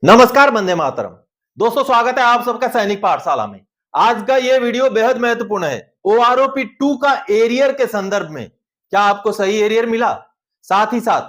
नमस्कार, वंदे मातरम। दोस्तों, स्वागत है आप सबका सैनिक पाठशाला में। आज का यह वीडियो बेहद महत्वपूर्ण है। OROP 2 का एरियर के संदर्भ में क्या आपको सही एरियर मिला? साथ ही साथ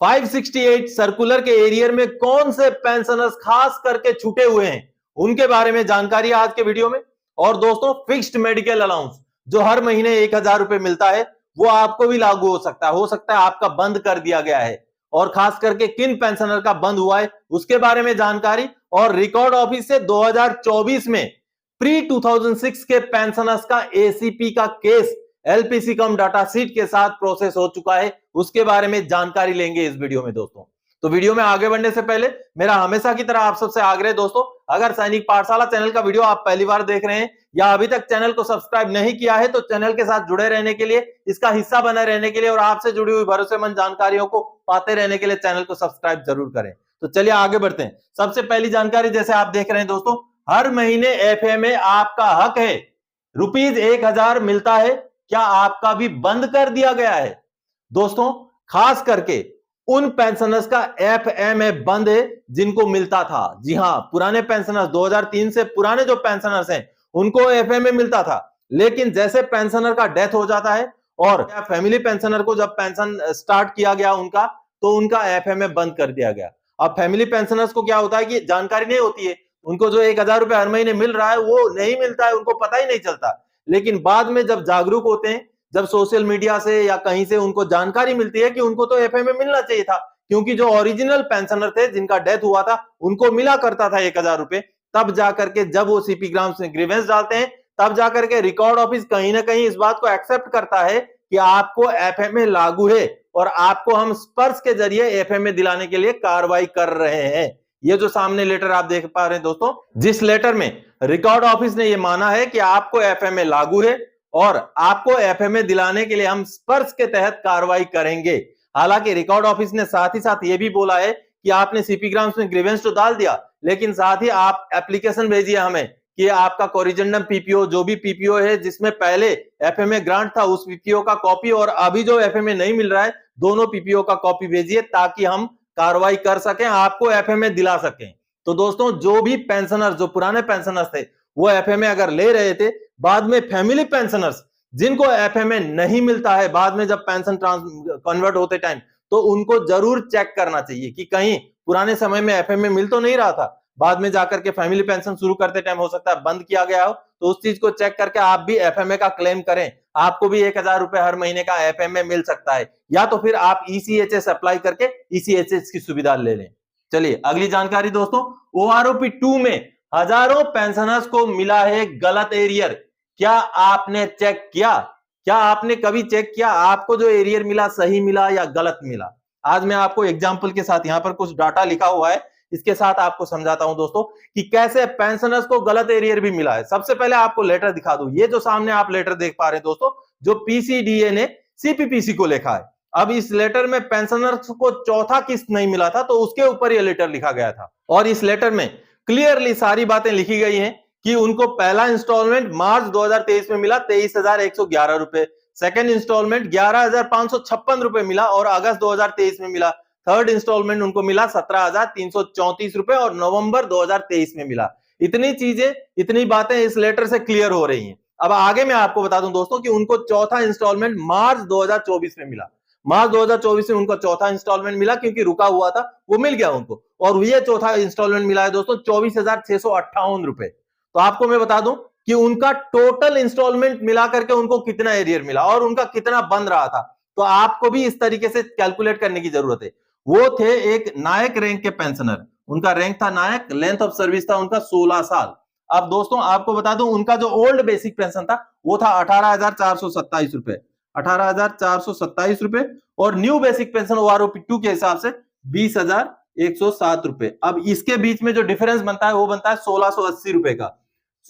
568 सर्कुलर के एरियर में कौन से पेंशनर्स खास करके छूटे हुए हैं, उनके बारे में जानकारी आज के वीडियो में। और दोस्तों, फिक्स्ड मेडिकल अलाउंस जो हर महीने 1000 रुपए मिलता है, वो आपको भी लागू हो सकता है आपका बंद कर दिया गया है। और खास करके किन पेंशनर का बंद हुआ है उसके बारे में जानकारी। और रिकॉर्ड ऑफिस से 2024 में प्री 2006 के पेंशनर्स का ACP का केस LPC कम डाटा सीट के साथ प्रोसेस हो चुका है, उसके बारे में जानकारी लेंगे इस वीडियो में दोस्तों। तो वीडियो में आगे बढ़ने से पहले मेरा हमेशा की तरह आप सबसे आग्रह दोस्तों, अगर सैनिक पाठशाला चैनल का वीडियो आप पहली बार देख रहे हैं या अभी तक चैनल को सब्सक्राइब नहीं किया है, तो चैनल के साथ जुड़े रहने के लिए, इसका हिस्सा बने रहने के लिए और आपसे जुड़ी हुई भरोसेमंद जानकारियों को पाते रहने के लिए चैनल को सब्सक्राइब जरूर करें। तो चलिए आगे बढ़ते हैं। सबसे पहली जानकारी, जैसे आप देख रहे हैं दोस्तों, हर महीने FMA आपका हक है, ₹1000 मिलता है। क्या आपका भी बंद कर दिया गया है? दोस्तों, खास करके उन पेंशनर्स का FMA बंद है जिनको मिलता था। जी हां, पुराने पेंशनर्स 2003 से पुराने जो पेंशनर्स हैं उनको FMA मिलता था, लेकिन जैसे पेंशनर का डेथ हो जाता है और फैमिली पेंशनर को जब पेंशन स्टार्ट किया गया उनका, तो उनका FMA बंद कर दिया गया। अब फैमिली पेंशनर्स को क्या होता है कि जानकारी नहीं होती है, उनको जो 1000 रुपए हर महीने मिल रहा है वो नहीं मिलता है, उनको पता ही नहीं चलता। लेकिन बाद में जब जागरूक होते हैं, जब सोशल मीडिया से या कहीं से उनको जानकारी मिलती है कि उनको तो FMA मिलना चाहिए था, क्योंकि जो ओरिजिनल पेंशनर थे जिनका डेथ हुआ था उनको मिला करता था 1000 रुपए, तब जाकर के जब वो CP ग्राम्स में ग्रीवेंस डालते हैं, तब जाकर के रिकॉर्ड ऑफिस कहीं ना कहीं इस बात को एक्सेप्ट करता है कि आपको FMA लागू है और आपको हम स्पर्श के जरिए FMA दिलाने के लिए कार्रवाई कर रहे हैं। ये जो सामने लेटर आप देख पा रहे हैं दोस्तों, जिस लेटर में रिकॉर्ड ऑफिस ने ये माना है कि आपको FMA लागू है और आपको FMA दिलाने के लिए हम स्पर्श के तहत कार्रवाई करेंगे। हालांकि रिकॉर्ड ऑफिस ने साथ ही साथ ये भी बोला है कि आपने CP ग्राम्स में ग्रीवेंस तो डाल दिया, लेकिन साथ ही आप एप्लीकेशन भेजिए हमें कि आपका कोरिजेंडम PPO, जो भी PPO है जिसमें पहले FMA ग्रांट था, उस PPO का कॉपी और अभी जो FMA नहीं मिल रहा है, दोनों PPO का कॉपी भेजिए ताकि हम कार्रवाई कर सकें, आपको FMA दिला सकें। तो दोस्तों, जो भी पेंशनर, जो पुराने पेंशनर्स थे, वो FMA अगर ले रहे थे, बाद में फैमिली पेंशनर्स जिनको FMA नहीं मिलता है, बाद में जब पेंशन कन्वर्ट होते टाइम, तो उनको जरूर चेक करना चाहिए कि कहीं पुराने समय में FMA मिल तो नहीं रहा था, बाद में जाकर के फैमिली पेंशन शुरू करते टाइम हो सकता है बंद किया गया हो, तो उस चीज को चेक करके आप भी FMA का क्लेम करें। आपको भी 1000 रुपए हर महीने का FMA मिल सकता है, या तो फिर आप ECHS अप्लाई करके ECHS की सुविधा ले लें। चलिए अगली जानकारी दोस्तों, OROP 2 में हजारों पेंशनर्स को मिला है गलत एरियर। क्या आपने चेक किया? क्या आपने कभी चेक किया आपको जो एरियर मिला सही मिला या गलत मिला? आज मैं आपको एग्जांपल के साथ, यहां पर कुछ डाटा लिखा हुआ है, इसके साथ आपको समझाता हूं दोस्तों कि कैसे पेंशनर्स को गलत एरियर भी मिला है। सबसे पहले आपको लेटर दिखा दूं, ये जो सामने आप लेटर देख पा रहे हैं दोस्तों, जो PCDA ने CPPC को लिखा है। अब इस लेटर में पेंशनर्स को चौथा किस्त नहीं मिला था, तो उसके ऊपर यह लेटर लिखा गया था और इस लेटर में क्लियरली सारी बातें लिखी गई हैं कि उनको पहला इंस्टॉलमेंट मार्च 2023 में मिला 23,111 रुपए, सेकंड इंस्टॉलमेंट 11,556 रुपए मिला और अगस्त 2023 में मिला, थर्ड इंस्टॉलमेंट उनको मिला 17,334 रुपए और नवंबर 2023 में मिला। इतनी चीजें, इतनी बातें इस लेटर से क्लियर हो रही हैं। अब आगे मैं आपको बता दूं दोस्तों कि उनको चौथा इंस्टॉलमेंट मार्च 2024 में मिला। मार्च 2024 में उनको चौथा इंस्टॉलमेंट मिला, क्योंकि रुका हुआ था वो मिल गया उनको, और ये चौथा इंस्टॉलमेंट मिला है दोस्तों 24,658 रुपए। तो आपको मैं बता दूं कि उनका टोटल इंस्टॉलमेंट मिला करके उनको कितना एरियर मिला और उनका कितना बन रहा था, तो आपको भी इस तरीके से कैलकुलेट करने की जरूरत है। वो थे एक नायक रैंक के पेंशनर, उनका रैंक था नायक, लेंथ ऑफ सर्विस था उनका 16 साल। अब दोस्तों आपको बता दूं, उनका जो ओल्ड बेसिक पेंशन था वो था 18,427 रुपए, 18,427 रुपए, और न्यू बेसिक पेंशन OROP 2 के हिसाब से 20,107 रुपए। अब इसके बीच में जो डिफरेंस बनता है वो बनता है 1680 रुपए का,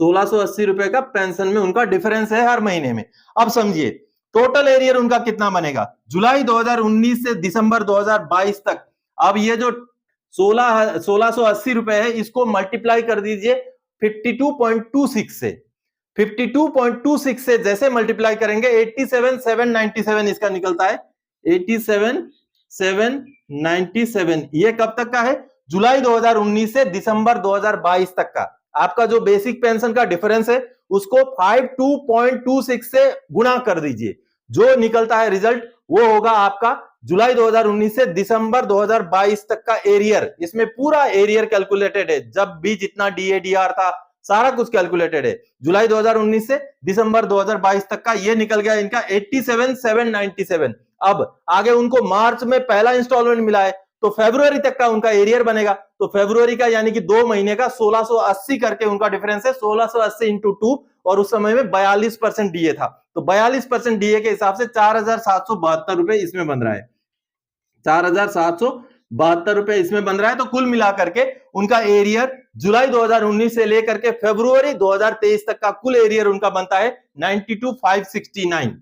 1680 रुपए का पेंशन में उनका डिफरेंस है हर महीने में। अब समझिए टोटल एरियर उनका कितना बनेगा जुलाई 2019 से दिसंबर 2022 तक। अब ये जो 1680 रुपए है, इसको मल्टीप्लाई कर दीजिए 52.26 से, 52.26 से जैसे मल्टीप्लाई करेंगे 87,797 इसका निकलता है, 87,797। ये कब तक का है? जुलाई 2019 से दिसंबर 2022 तक का आपका जो बेसिक पेंशन का डिफरेंस है उसको 52.26 से गुणा कर दीजिए। जो निकलता है रिजल्ट वो होगा आपका जुलाई 2019 से दिसंबर 2022 तक का एरियर। इसमें पूरा एरियर कैलकुलेटेड है, जब भी जितना डीएडीआर था सारा कुछ कैलकुलेटेड है। जुलाई 2019 से दिसंबर 2022 तक का ये निकल गया इनका 87,797। अब आगे उनको मार्च में पहला इंस्टॉलमेंट मिला है तो फरवरी तक का उनका एरियर बनेगा। तो फरवरी का यानी कि 2 महीने का 1680 करके उनका डिफरेंस है, 1680 इंटू 2, और उस समय में 42% डीए था। तो 42% डीए के हिसाब से 4,772 रुपए इसमें बन रहा है, 4,772 रुपए इसमें बन रहा है। तो कुल मिलाकर के उनका एरियर जुलाई 2019 से लेकर के फरवरी 2023 तक का कुल एरियर उनका बनता है 92,569,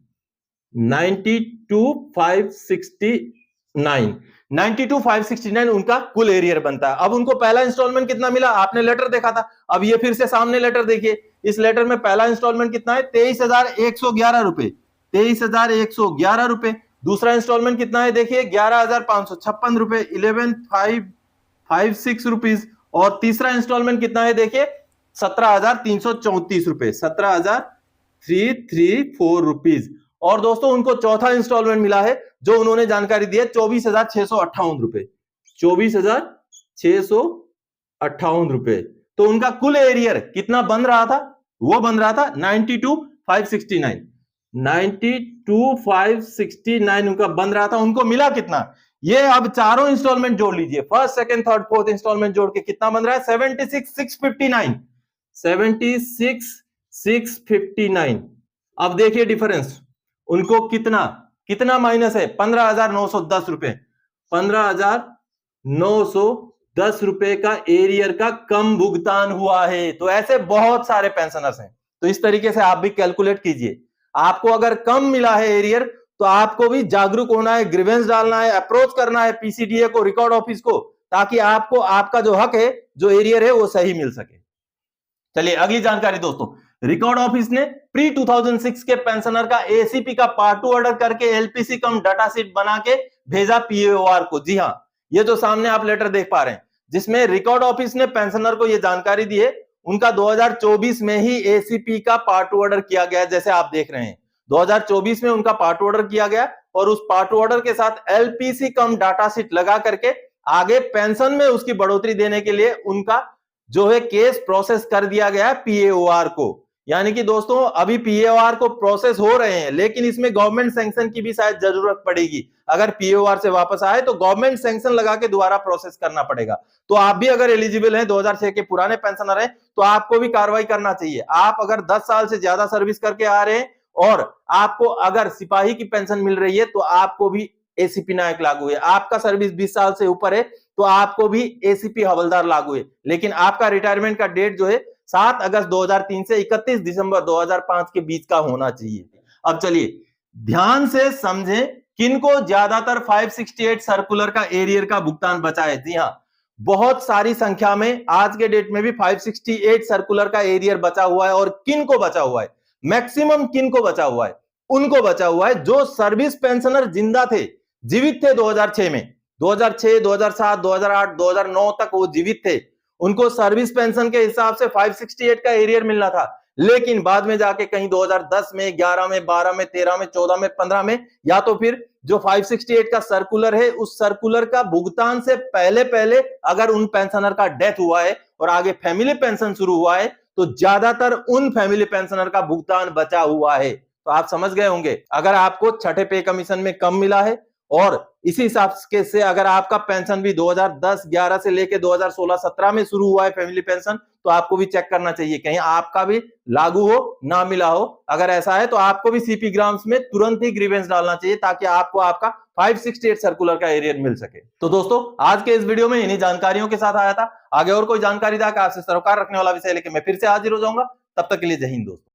92,569 उनका कुल एरियर बनता है। अब उनको पहला इंस्टॉलमेंट कितना मिला, आपने लेटर देखा था, अब ये फिर से सामने लेटर देखिए। इस लेटर में पहला इंस्टॉलमेंट कितना है, 23,111 रुपए, 23,111 रुपए। दूसरा इंस्टॉलमेंट कितना है देखिए, 11,556 रुपए, 11,556 रुपीज। और तीसरा इंस्टॉलमेंट कितना है देखिए, 17,334 रुपए, 17,334 रुपीज। और दोस्तों उनको चौथा इंस्टॉलमेंट मिला है जो उन्होंने जानकारी दी है 24,658 रुपए, 24,658 रुपए। तो उनका कुल एरियर कितना बन रहा था, वो बन रहा था 92,569, 92,569 उनका बन रहा था। उनको मिला कितना, ये अब चारों इंस्टॉलमेंट जोड़ लीजिए, first second third fourth instalment जोड़ के कितना बन रहा है, 76,659, 76,659। अब देखिए डिफरेंस, उनको कितना कितना माइनस है, 15,910 रुपए, 15,910 रुपए का एरियर का कम भुगतान हुआ है। तो ऐसे बहुत सारे पेंशनर्स हैं, तो इस तरीके से आप भी कैलकुलेट कीजिए। आपको अगर कम मिला है एरियर तो आपको भी जागरूक होना है, ग्रीवेंस डालना है, अप्रोच करना है पीसीडीए को, रिकॉर्ड ऑफिस को, ताकि आपको आपका जो हक है, जो एरियर है, वो सही मिल सके। चलिए अगली जानकारी दोस्तों, रिकॉर्ड ऑफिस ने प्री 2006 के पेंशनर का एसीपी का पार्ट 2 ऑर्डर करके एलपीसी कम डाटा शीट बना के भेजा पीएओआर को। जी हां, ये जो सामने आप लेटर देख पा रहे हैं जिसमें रिकॉर्ड ऑफिस ने पेंशनर को ये जानकारी दी है, उनका 2024 में ही एसीपी का पार्ट 2 ऑर्डर किया गया। जैसे आप देख रहे हैं 2024 में उनका पार्ट 2 ऑर्डर किया गया और उस पार्ट 2 ऑर्डर के साथ एलपीसी कम डाटा शीट लगा करके आगे पेंशन में उसकी बढ़ोतरी देने के लिए उनका जो है केस प्रोसेस कर दिया गया पीएओआर को। यानी कि दोस्तों अभी पीएओआर को प्रोसेस हो रहे हैं, लेकिन इसमें गवर्नमेंट सैंक्शन की भी शायद जरूरत पड़ेगी। अगर पीएओआर से वापस आए तो गवर्नमेंट सैंक्शन लगा के दोबारा प्रोसेस करना पड़ेगा। तो आप भी अगर एलिजिबल हैं, 2006 के पुराने पेंशनर हैं, तो आपको भी कार्रवाई करना चाहिए। आप अगर 10 साल से ज्यादा सर्विस करके आ रहे हैं और आपको अगर सिपाही की पेंशन मिल रही है तो आपको भी एसीपी नायक लागू है। आपका सर्विस 20 साल से ऊपर है तो आपको भी एसीपी हवलदार लागू है। लेकिन आपका रिटायरमेंट का डेट जो है 7 अगस्त 2003 से 31 दिसंबर 2005 के बीच का होना चाहिए। अब चलिए ध्यान से समझें, किनको ज्यादातर 568 सर्कुलर का एरियर का भुगतान बचा है। जी हां, बहुत सारी संख्या में आज के डेट में भी 568 सर्कुलर का एरियर बचा हुआ है। और किनको बचा हुआ है, मैक्सिमम किनको बचा हुआ है, उनको बचा हुआ है जो सर्विस पेंशनर जिंदा थे, जीवित थे 2006 में, 2006, 2007, 2008, 2009 तक वो जीवित थे। उनको सर्विस पेंशन के हिसाब से 568 का एरियर मिलना था। लेकिन बाद में जाके कहीं 2010 में, 11 में, 12 में, 13 में, 14 में, 15 में, या तो फिर जो 568 का सर्कुलर है उस सर्कुलर का भुगतान से पहले पहले अगर उन पेंशनर का डेथ हुआ है और आगे फैमिली पेंशन शुरू हुआ है तो ज्यादातर उन फैमिली पेंशनर का भुगतान बचा हुआ है। तो आप समझ गए होंगे, अगर आपको छठे पे कमीशन में कम मिला है और इसी हिसाब से अगर आपका पेंशन भी 2010-11 से लेके 2016-17 में शुरू हुआ है फैमिली पेंशन, तो आपको भी चेक करना चाहिए कहीं आपका भी लागू हो ना मिला हो। अगर ऐसा है तो आपको भी सीपी ग्राम्स में तुरंत ही ग्रीवेंस डालना चाहिए ताकि आपको आपका 568 सर्कुलर का एरियर मिल सके। तो दोस्तों आज के इस वीडियो में इन्हीं जानकारियों के साथ आया था। आगे और कोई जानकारी आपसे सरोकार रखने वाला विषय लेके मैं फिर से हाजिर हो जाऊंगा। तब तक के लिए जय हिंद दोस्तों।